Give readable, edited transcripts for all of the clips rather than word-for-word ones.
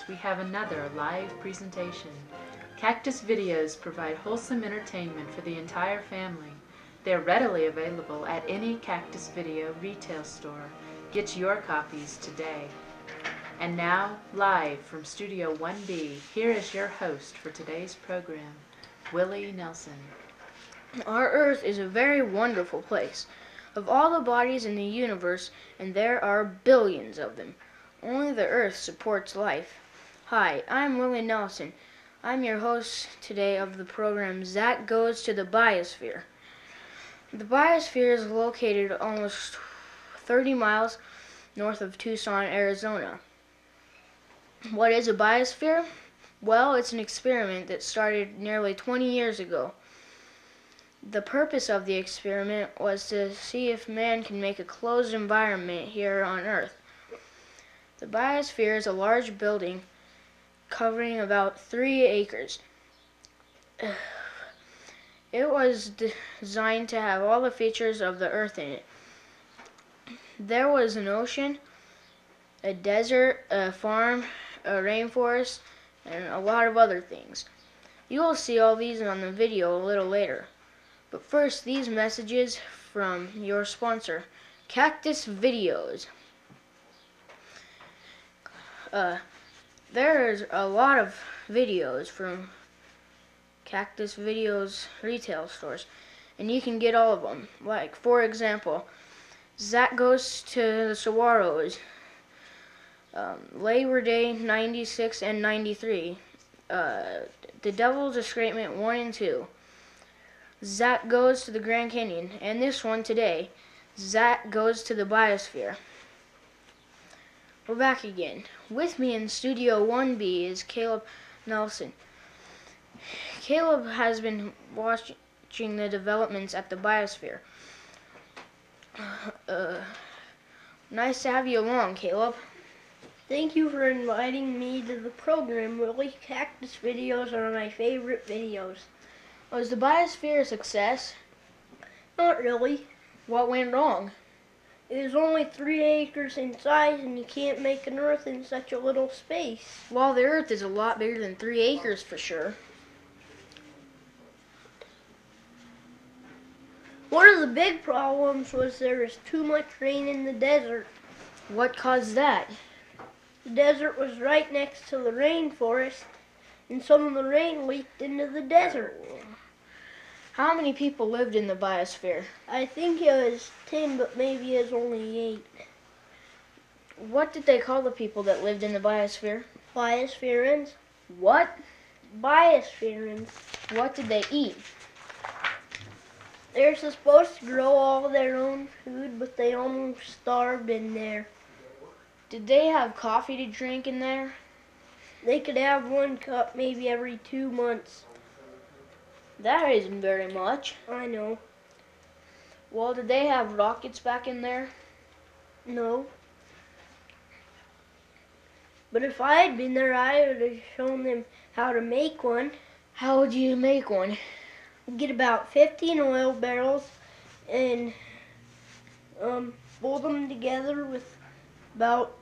we have another live presentation. Cactus videos provide wholesome entertainment for the entire family. They are readily available at any Cactus Video retail store. Get your copies today. And now, live from Studio 1B, here is your host for today's program, Willie Nelson. Our Earth is a very wonderful place. Of all the bodies in the universe, and there are billions of them, only the Earth supports life. Hi, I'm Willie Nelson. I'm your host today of the program Zach Goes to the Biosphere. The Biosphere is located almost 30 miles north of Tucson, Arizona. What is a biosphere? Well, it's an experiment that started nearly 20 years ago. The purpose of the experiment was to see if man can make a closed environment here on Earth. The biosphere is a large building covering about 3 acres. It was designed to have all the features of the Earth in it. There was an ocean, a desert, a farm, a rainforest, and a lot of other things. You will see all these on the video a little later. But first, these messages from your sponsor, Cactus Videos. There's a lot of videos from Cactus Videos retail stores, and you can get all of them. Like, for example, Zach Goes to the Saguaros, Labor Day 96 and 93, The Devil's Escapement 1 and 2, Zach Goes to the Grand Canyon, and this one today, Zach Goes to the Biosphere. We're back again. With me in Studio 1B is Caleb Nelson. Caleb has been watching the developments at the Biosphere. Nice to have you along, Caleb. Thank you for inviting me to the program, Willie. Cactus videos are my favorite videos. Was the Biosphere a success? Not really. What went wrong? It is only 3 acres in size, and you can't make an Earth in such a little space. Well, the Earth is a lot bigger than 3 acres for sure. One of the big problems was there was too much rain in the desert. What caused that? The desert was right next to the rainforest, and some of the rain leaked into the desert. How many people lived in the Biosphere? I think it was 10, but maybe it was only 8. What did they call the people that lived in the Biosphere? Biospherans. What? Biospherans. What did they eat? They're supposed to grow all their own food, but they almost starved in there. Did they have coffee to drink in there? They could have 1 cup maybe every 2 months. That isn't very much. I know. Well, did they have rockets back in there? No. But if I had been there, I would have shown them how to make one. How would you make one? Get about 15 oil barrels and bolt them together with about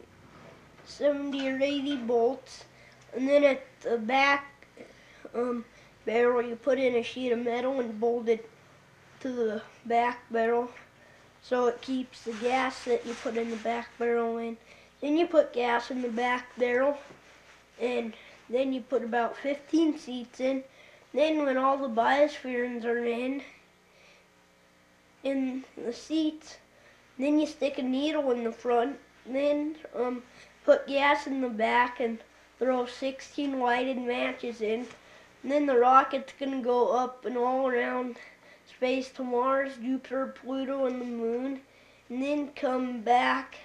70 or 80 bolts. And then at the back barrel, you put in a sheet of metal and bolt it to the back barrel so it keeps the gas that you put in the back barrel in. Then you put gas in the back barrel, and then you put about 15 seats in. Then when all the biospherans are in the seats, then you stick a needle in the front, then put gas in the back and throw 16 lighted matches in. And then the rocket's going to go up and all around space to Mars, Jupiter, Pluto, and the Moon. And then come back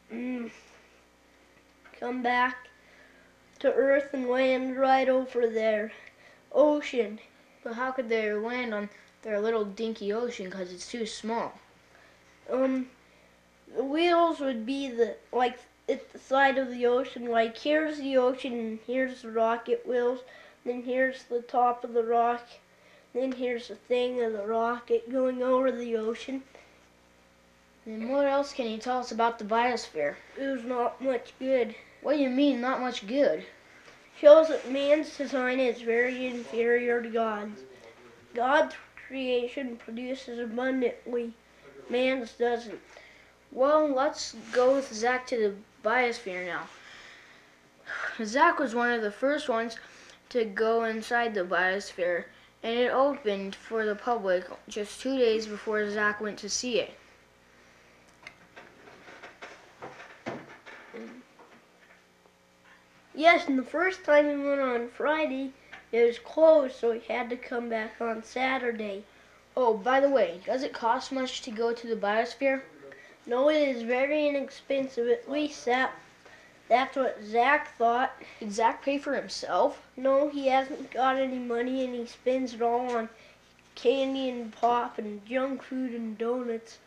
to Earth and land right over their ocean. But how could they land on their little dinky ocean because it's too small? The wheels would be like at the side of the ocean. Like here's the ocean and here's the rocket wheels. Then here's the top of the rock. Then here's the thing of the rocket going over the ocean. And what else can you tell us about the Biosphere? It was not much good. What do you mean, not much good? Shows that man's design is very inferior to God's. God's creation produces abundantly. Man's doesn't. Well, let's go with Zach to the Biosphere now. Zach was one of the first ones to go inside the Biosphere, and it opened for the public just 2 days before Zach went to see it. Yes, and the first time we went on Friday, it was closed, so we had to come back on Saturday. Oh, by the way, does it cost much to go to the Biosphere? No, it is very inexpensive. At least that's what Zach thought. Did Zach pay for himself? No, he hasn't got any money, and he spends it all on candy and pop and junk food and donuts.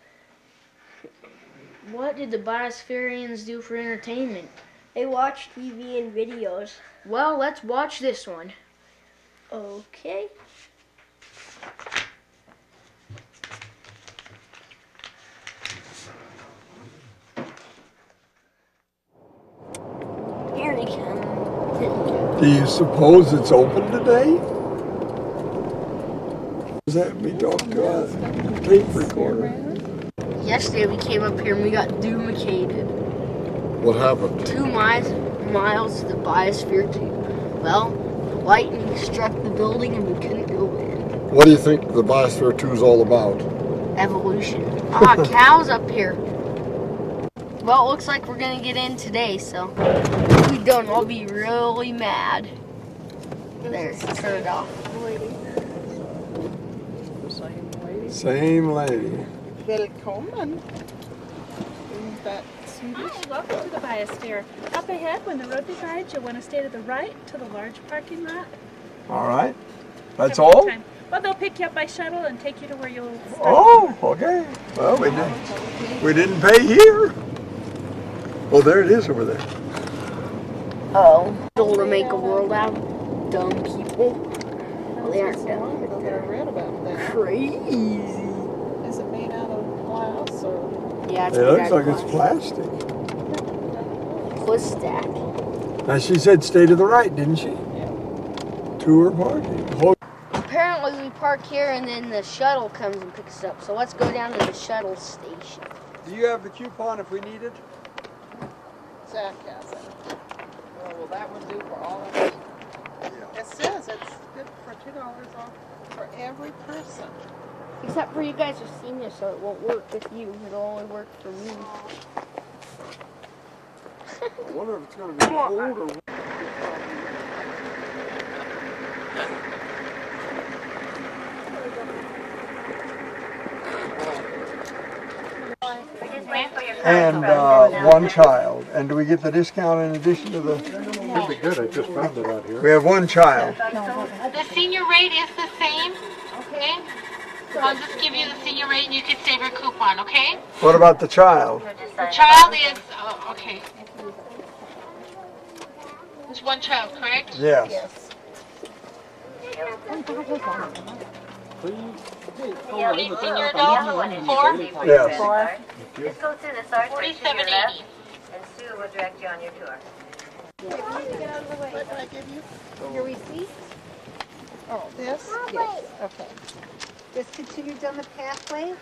What did the Biospherians do for entertainment? They watch TV and videos. Well, let's watch this one. Okay. Here he comes. Do you suppose it's open today? Does that be talking to a tape recorder? Yesterday we came up here and we got dumicated. What happened? 2 miles to the Biosphere too. Well, lightning struck the building and we couldn't go in. What do you think the Biosphere 2 is all about? Evolution. Cows up here. Well, it looks like we're gonna get in today, so if we don't, I'll be really mad. There, turn it off. Same lady. Willkommen. Isn't that Swedish? Hi, welcome to the Biosphere. Up ahead, when the road divides, you'll want to stay to the right to the large parking lot. All right. That's Have a good all? time. Well, they'll pick you up by shuttle and take you to where you'll start. Oh, okay. Well, we didn't pay here. Oh, there it is over there. Oh. Told to make a world out of dumb people. Well, they aren't dumb. I read about that. Crazy. Is it made out of glass or? Yeah, it's It made looks out like of it's glass. plastic. Plus stack. Now she said stay to the right, didn't she? Tour parking. Apparently we park here and then the shuttle comes and picks us up. So let's go down to the shuttle station. Do you have the coupon if we need it? Zach has it. Oh, will that one do for all of us? It says it's good for $2 off for every person. Except for you guys are seniors, so it won't work with you. It'll only work for me. I wonder if it's going to be cold or and one child. And do we get the discount in addition to the? Should be good. I just found it out here. We have one child. The senior rate is the same, okay? So I'll just give you the senior rate and you can save your coupon, okay? What about the child? The child is, okay. There's one child, correct? Yes. Any senior adult? 4? Yes. Just go through the sergeant to your 47.80. left, and Sue will direct you on your tour. What did I give you? Your receipt? Oh, this? Yes, okay. Just continue down the pathway,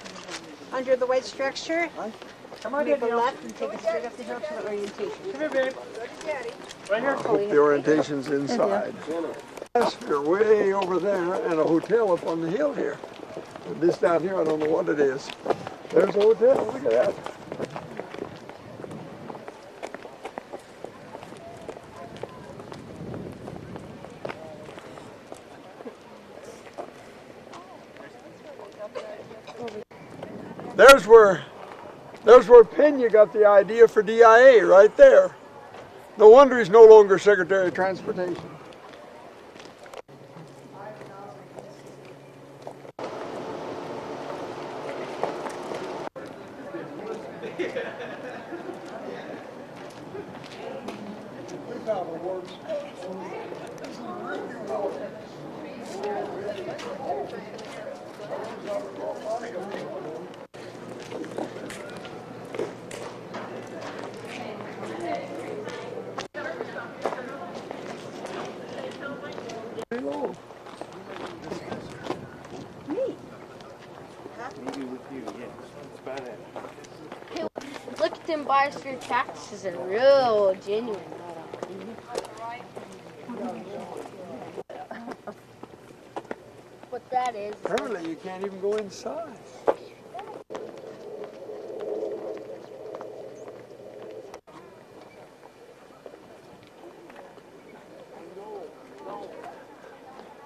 under the white structure. Make a left and take it straight up the hill to the orientation. Come here, babe. I hope the orientation's inside. You're way over there and a hotel up on the hill here. And this down here, I don't know what it is. There's a hotel, look at that. There's where Pena got the idea for DIA, right there. No wonder he's no longer Secretary of Transportation. them Biosphere cactuses are real genuine. What that is. Apparently you can't even go inside.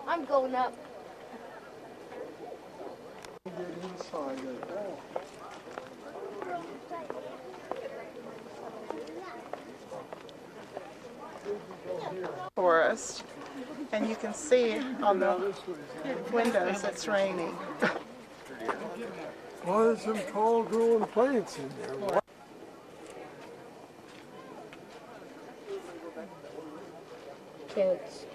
I'm going up. Get inside there. Forest, and you can see on the windows it's raining. Well, there's some tall growing plants in there. Kids.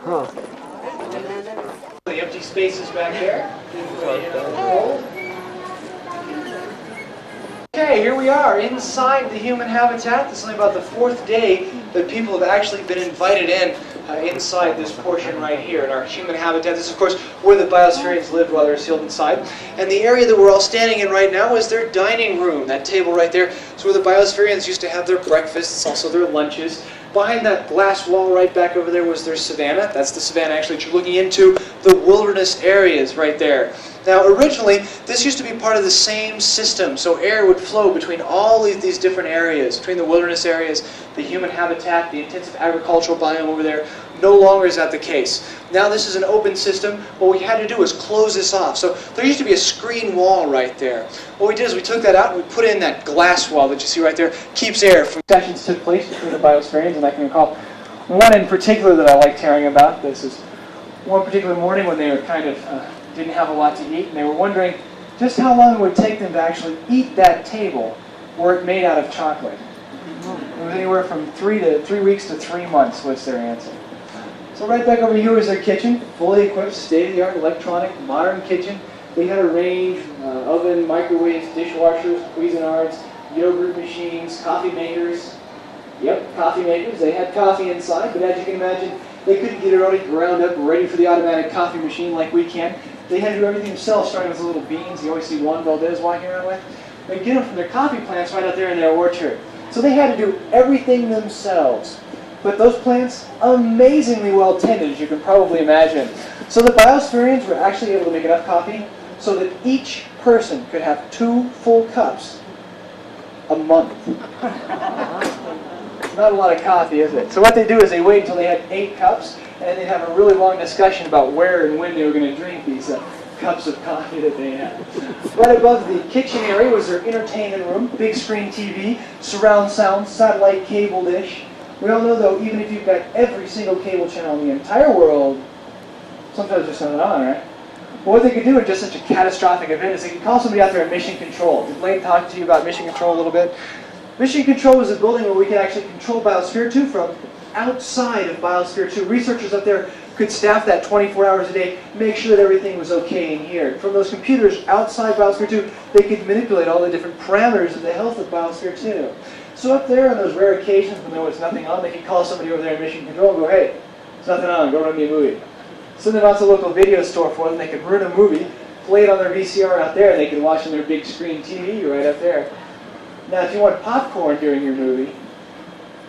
Huh. The empty spaces back there. Okay, here we are inside the human habitat. This is only about the 4th day that people have actually been invited in inside this portion right here in our human habitat. This is, of course, where the biospherians lived while they were sealed inside. And the area that we're all standing in right now is their dining room. That table right there is where the biospherians used to have their breakfasts, also their lunches. Behind that glass wall right back over there was their savanna. That's the savanna actually that you're looking into, the wilderness areas right there. Now originally, this used to be part of the same system, so air would flow between all of these different areas, between the wilderness areas, the human habitat, the intensive agricultural biome over there. No longer is that the case. Now this is an open system. What we had to do is close this off. So there used to be a screen wall right there. What we did is we took that out and we put in that glass wall that you see right there. Keeps air from... Sessions took place between the biospherians, and I can recall one in particular that I liked hearing about. This is one particular morning when they were kind of didn't have a lot to eat, and they were wondering just how long it would take them to actually eat that table were it made out of chocolate. It was anywhere from 3 weeks to 3 months was their answer. So right back over here was their kitchen, fully equipped, state-of-the-art, electronic, modern kitchen. They had a range, oven, microwaves, dishwashers, Cuisinarts, yogurt machines, coffee makers. Yep, coffee makers. They had coffee inside, but as you can imagine, they couldn't get it already ground up, ready for the automatic coffee machine like we can. They had to do everything themselves, starting with the little beans you always see Juan Valdez walking around with. They get them from their coffee plants right out there in their orchard. So they had to do everything themselves. But those plants, amazingly well tended, as you can probably imagine. So the biospherians were actually able to make enough coffee so that each person could have 2 full cups a month. Not a lot of coffee, is it? So what they do is they wait until they had 8 cups, and then they'd have a really long discussion about where and when they were going to drink these cups of coffee that they had. Right above the kitchen area was their entertainment room, big screen TV, surround sound, satellite cable dish. We all know, though, even if you've got every single cable channel in the entire world, sometimes there's something on, right? But what they could do in just such a catastrophic event is they could call somebody out there at Mission Control. Did Blaine talk to you about Mission Control a little bit? Mission Control was a building where we could actually control Biosphere 2 from outside of Biosphere 2. Researchers up there could staff that 24 hours a day, make sure that everything was okay in here. From those computers outside Biosphere 2, they could manipulate all the different parameters of the health of Biosphere 2. So up there on those rare occasions when there was nothing on, they could call somebody over there in Mission Control and go, hey, there's nothing on, go run me a movie. Send them out to the local video store for them, they could rent a movie, play it on their VCR out there, and they could watch on their big screen TV right up there. Now if you want popcorn during your movie,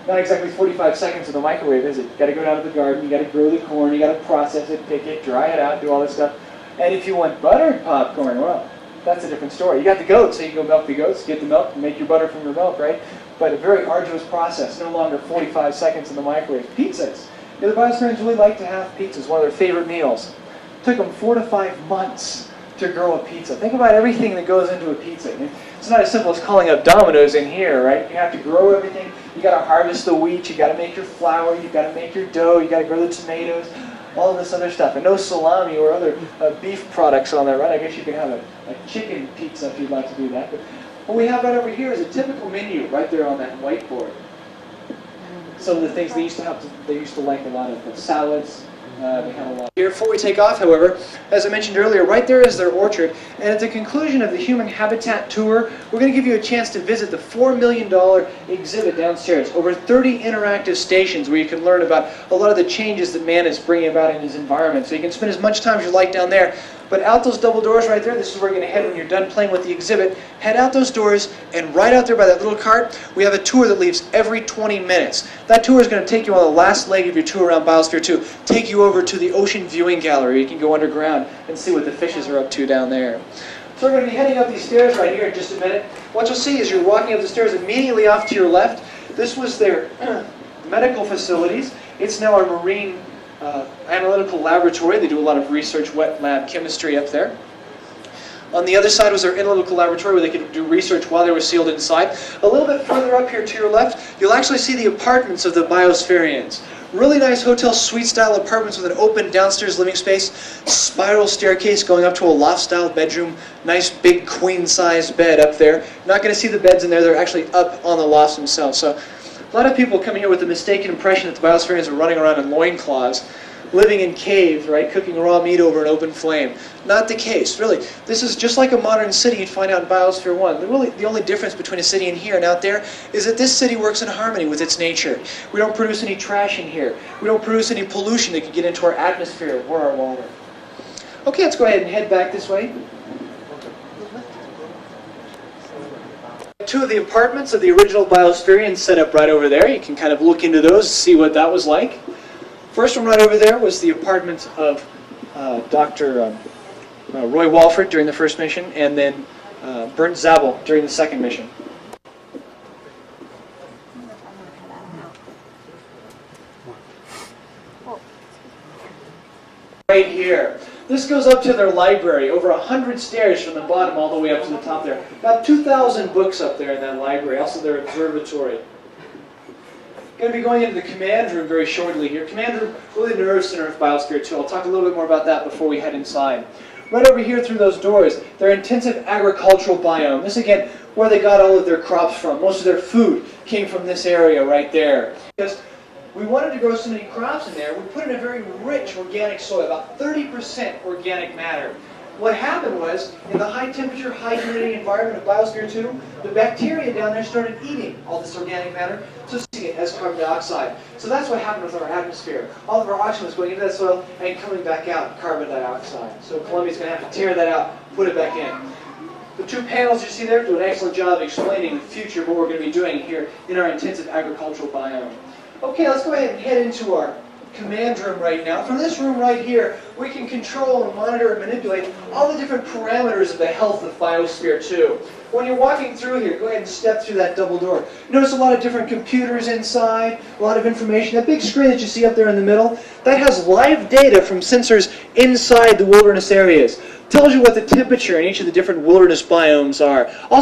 not exactly 45 seconds in the microwave, is it? You've got to go down to the garden, you've got to grow the corn, you've got to process it, pick it, dry it out, do all this stuff. And if you want buttered popcorn, well, that's a different story. You got the goats, so you can go milk the goats, get the milk, and make your butter from your milk, right? But a very arduous process, no longer 45 seconds in the microwave. Pizzas. The biospherians really like to have pizzas, one of their favorite meals. It took them 4 to 5 months to grow a pizza. Think about everything that goes into a pizza. It's not as simple as calling up Domino's in here, right? You have to grow everything. You got to harvest the wheat. You got to make your flour. You got to make your dough. You got to grow the tomatoes. All of this other stuff. And no salami or other beef products on there, right? I guess you can have a chicken pizza if you'd like to do that. But what we have right over here is a typical menu right there on that whiteboard. Some of the things they used to like a lot of salads, Here, before we take off, however, as I mentioned earlier, right there is their orchard, and at the conclusion of the Human Habitat Tour, we're going to give you a chance to visit the $4 million exhibit downstairs. Over 30 interactive stations where you can learn about a lot of the changes that man is bringing about in his environment. So you can spend as much time as you like down there. But out those double doors right there, this is where you're going to head when you're done playing with the exhibit. Head out those doors, and right out there by that little cart, we have a tour that leaves every 20 minutes. That tour is going to take you on the last leg of your tour around Biosphere 2, take you over to the ocean viewing gallery. You can go underground and see what the fishes are up to down there. So we're going to be heading up these stairs right here in just a minute. What you'll see is you're walking up the stairs immediately off to your left. This was their medical facilities. It's now a marine analytical laboratory. They do a lot of research, wet lab chemistry up there. On the other side was their analytical laboratory where they could do research while they were sealed inside. A little bit further up here to your left, you'll actually see the apartments of the Biospherians. Really nice hotel suite style apartments with an open downstairs living space, spiral staircase going up to a loft style bedroom, nice big queen sized bed up there. You're not going to see the beds in there, they're actually up on the lofts themselves. So a lot of people come here with the mistaken impression that the Biospherians are running around in loincloths, living in caves, right, cooking raw meat over an open flame. Not the case, really. This is just like a modern city you'd find out in Biosphere 1. The only difference between a city in here and out there is that this city works in harmony with its nature. We don't produce any trash in here. We don't produce any pollution that could get into our atmosphere or our water. Okay, let's go ahead and head back this way. Two of the apartments of the original Biospherians set up right over there. You can kind of look into those, see what that was like. First one right over there was the apartment of Dr. Roy Walford during the first mission, and then Bernd Zabel during the second mission. Right here. This goes up to their library, over 100 stairs from the bottom all the way up to the top there. About 2,000 books up there in that library, also their observatory. Going to be going into the command room very shortly here. Command room, really the nerve center of Biosphere 2. I'll talk a little bit more about that before we head inside. Right over here through those doors, their intensive agricultural biome. This again, where they got all of their crops from. Most of their food came from this area right there. Because we wanted to grow so many crops in there, we put in a very rich organic soil, about 30% organic matter. What happened was, in the high temperature, high humidity environment of Biosphere 2, the bacteria down there started eating all this organic matter, so seeing it as carbon dioxide. So that's what happened with our atmosphere. All of our oxygen was going into that soil and coming back out, carbon dioxide. So Columbia's going to have to tear that out, put it back in. The two panels you see there do an excellent job of explaining the future of what we're going to be doing here in our intensive agricultural biome. Okay, let's go ahead and head into our command room right now. From this room right here, we can control and monitor and manipulate all the different parameters of the health of Biosphere 2. When you're walking through here, go ahead and step through that double door. Notice a lot of different computers inside, a lot of information. That big screen that you see up there in the middle, that has live data from sensors inside the wilderness areas. Tells you what the temperature in each of the different wilderness biomes are. Also,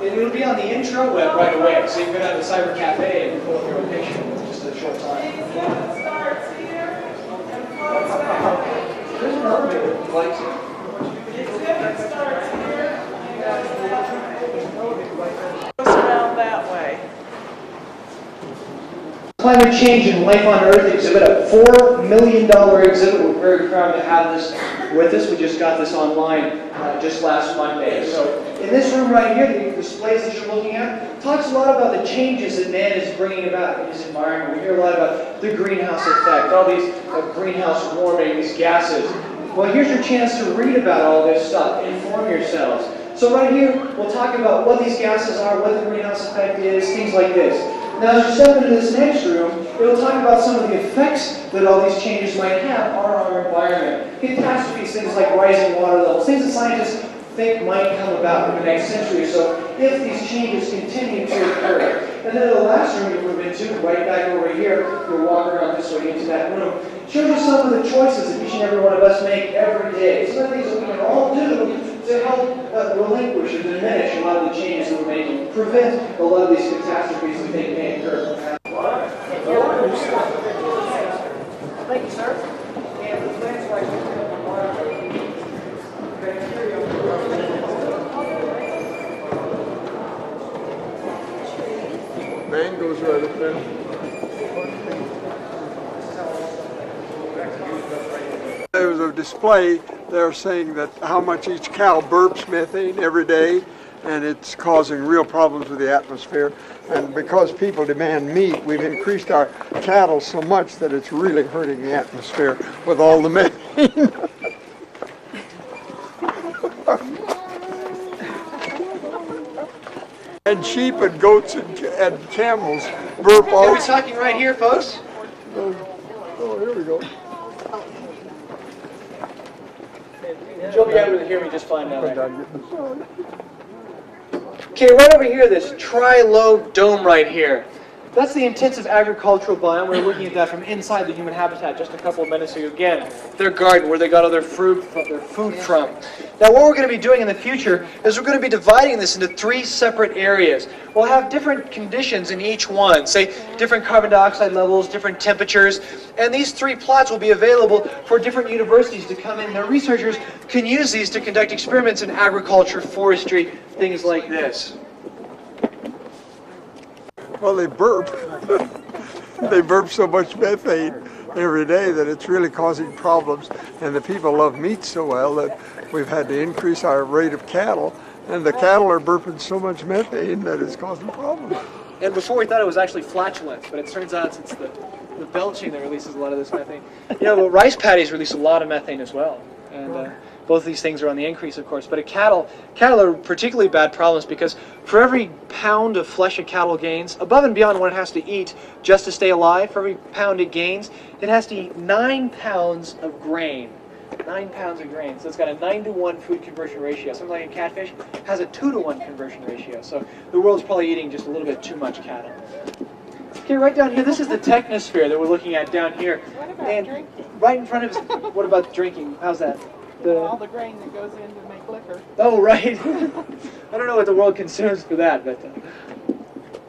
it'll be on the intro web right away, so you can go down to the Cyber Cafe and pull up your own picture in just a short time. There's an elevator if you'd like to. Around that way. Climate Change and Life on Earth exhibit, a $4 million exhibit. We're very proud to have this with us. We just got this online just last Monday. So in this room right here, the displays that you're looking at, talks a lot about the changes that man is bringing about in his environment. We hear a lot about the greenhouse effect, all these greenhouse warming, these gases. Well, here's your chance to read about all this stuff, inform yourselves. So right here, we'll talk about what these gases are, what the greenhouse effect is, things like this. Now, as you step into this next room, it'll talk about some of the effects that all these changes might have on our environment. Catastrophes, things like rising water levels, things that scientists think might come about in the next century or so if these changes continue to occur. And then the last room you're Institute, right back over here. You'll walk around this way into that room. Shows you some of the choices that each and every one of us make every day. Some of the things that we can all do to help relinquish or diminish a lot of the changes that we're making, prevent a lot of these catastrophes we think may occur. Thank you, sir. And the plants right here. Mangoes right up there. There was a display. They're saying that how much each cow burps methane every day, and it's causing real problems with the atmosphere. And because people demand meat, we've increased our cattle so much that it's really hurting the atmosphere with all the methane. And sheep and goats and camels burp all. Are we talking right here, folks? Oh, here we go. You'll be able to hear me just fine now. Okay, right over here, this tri-lobe dome right here. That's the intensive agricultural biome. We're looking at that from inside the human habitat just a couple of minutes ago. Again, their garden where they got all their food from. Now what we're going to be doing in the future is we're going to be dividing this into 3 separate areas. We'll have different conditions in each one, say different carbon dioxide levels, different temperatures, and these 3 plots will be available for different universities to come in. Their researchers can use these to conduct experiments in agriculture, forestry, things like this. Well, they burp. They burp so much methane every day that it's really causing problems. And the people love meat so well that we've had to increase our rate of cattle. And the cattle are burping so much methane that it's causing problems. And before we thought it was actually flatulence, but it turns out it's the belching that releases a lot of this methane. You know, rice paddies release a lot of methane as well. And both of these things are on the increase, of course. But cattle are particularly bad problems because for every pound of flesh a cattle gains, above and beyond what it has to eat just to stay alive, for every pound it gains, it has to eat 9 pounds of grain. 9 pounds of grain. So it's got a 9-to-1 food conversion ratio. Something like a catfish has a 2-to-1 conversion ratio. So the world's probably eating just a little bit too much cattle. Okay, right down here, this is the technosphere that we're looking at down here. What about drinking? Right in front of us, what about drinking? How's that? All the grain that goes in to make liquor. Oh, right. I don't know what the world consumes for that, but...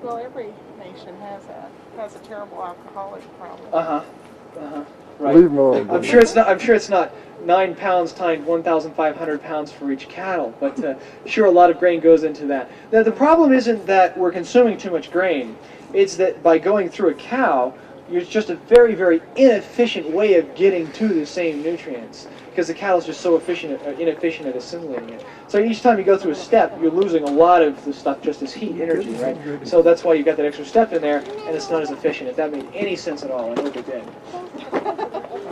Well, every nation has a terrible alcoholic problem. Right. I'm sure it's not 9 pounds times 1,500 pounds for each cattle, but sure, a lot of grain goes into that. Now, the problem isn't that we're consuming too much grain. It's that by going through a cow, it's just a very, very inefficient way of getting to the same nutrients because the cattle is just so inefficient at assimilating it. So each time you go through a step, you're losing a lot of the stuff just as heat energy, right? So that's why you got that extra step in there, and it's not as efficient. If that made any sense at all, I hope it did.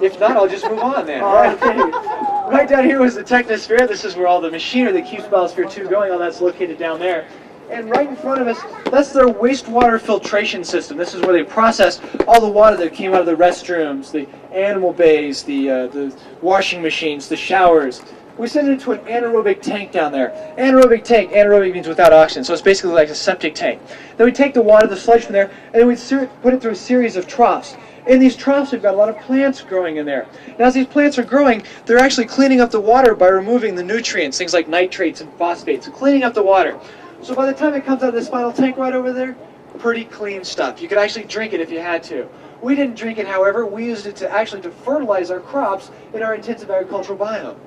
If not, I'll just move on then. Right down here was the technosphere. This is where all the machinery that keeps Biosphere 2 going, all that's located down there. And right in front of us, that's their wastewater filtration system. This is where they process all the water that came out of the restrooms, the animal bays, the washing machines, the showers. We send it into an anaerobic tank down there. Anaerobic tank, anaerobic means without oxygen, so it's basically like a septic tank. Then we take the water, the sludge from there, and then we put it through a series of troughs. In these troughs, we've got a lot of plants growing in there. Now, as these plants are growing, they're actually cleaning up the water by removing the nutrients, things like nitrates and phosphates, so cleaning up the water. So by the time it comes out of this final tank right over there, pretty clean stuff. You could actually drink it if you had to. We didn't drink it, however. We used it to fertilize our crops in our intensive agricultural biome.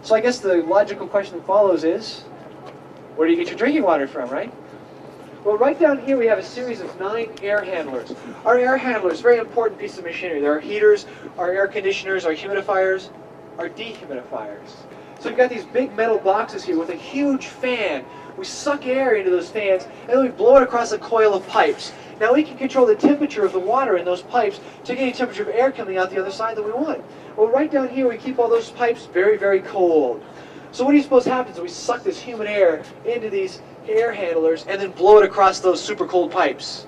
So I guess the logical question that follows is, where do you get your drinking water from, right? Well, right down here we have a series of 9 air handlers. Our air handlers, very important piece of machinery. There are heaters, our air conditioners, our humidifiers, our dehumidifiers. So we've got these big metal boxes here with a huge fan. We suck air into those fans, and then we blow it across a coil of pipes. Now we can control the temperature of the water in those pipes to get any temperature of air coming out the other side that we want. Well, right down here we keep all those pipes very, very cold. So what do you suppose happens? We suck this humid air into these air handlers and then blow it across those super cold pipes.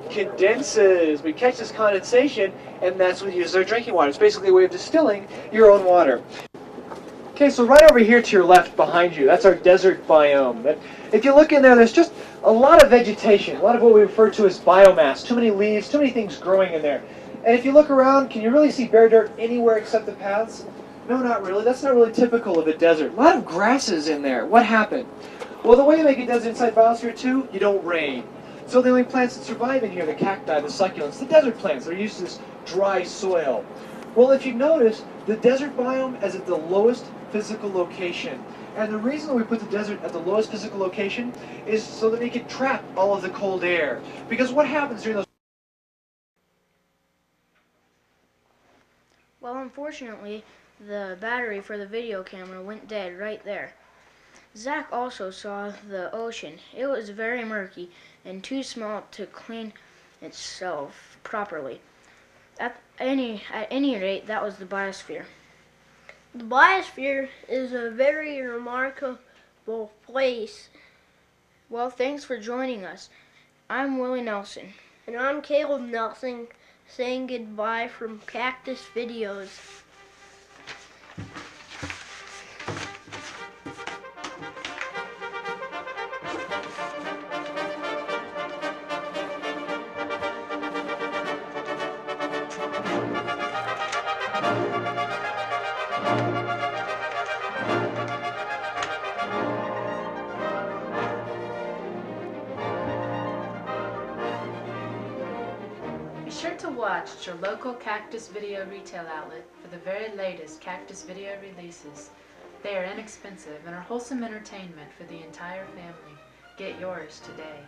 Condenses. We catch this condensation, and that's what we use as our drinking water. It's basically a way of distilling your own water. Okay, so right over here to your left behind you, that's our desert biome. If you look in there, there's just a lot of vegetation, a lot of what we refer to as biomass, too many leaves, too many things growing in there. And if you look around, can you really see bare dirt anywhere except the paths? No, not really. That's not really typical of a desert. A lot of grasses in there. What happened? Well, the way you make a desert inside Biosphere 2, you don't rain. So the only plants that survive in here, the cacti, the succulents, the desert plants, they're used to this dry soil. Well, if you notice, the desert biome is at the lowest physical location. And the reason we put the desert at the lowest physical location is so that we can trap all of the cold air. Because what happens during those... Well, unfortunately, the battery for the video camera went dead right there. Zach also saw the ocean. It was very murky and too small to clean itself properly. At any rate, that was the biosphere. The biosphere is a very remarkable place. Well, thanks for joining us. I'm Willie Nelson. And I'm Caleb Nelson, saying goodbye from Cactus Videos. Be sure to watch your local Cactus Video retail outlet for the very latest Cactus Video releases. They are inexpensive and are wholesome entertainment for the entire family. Get yours today.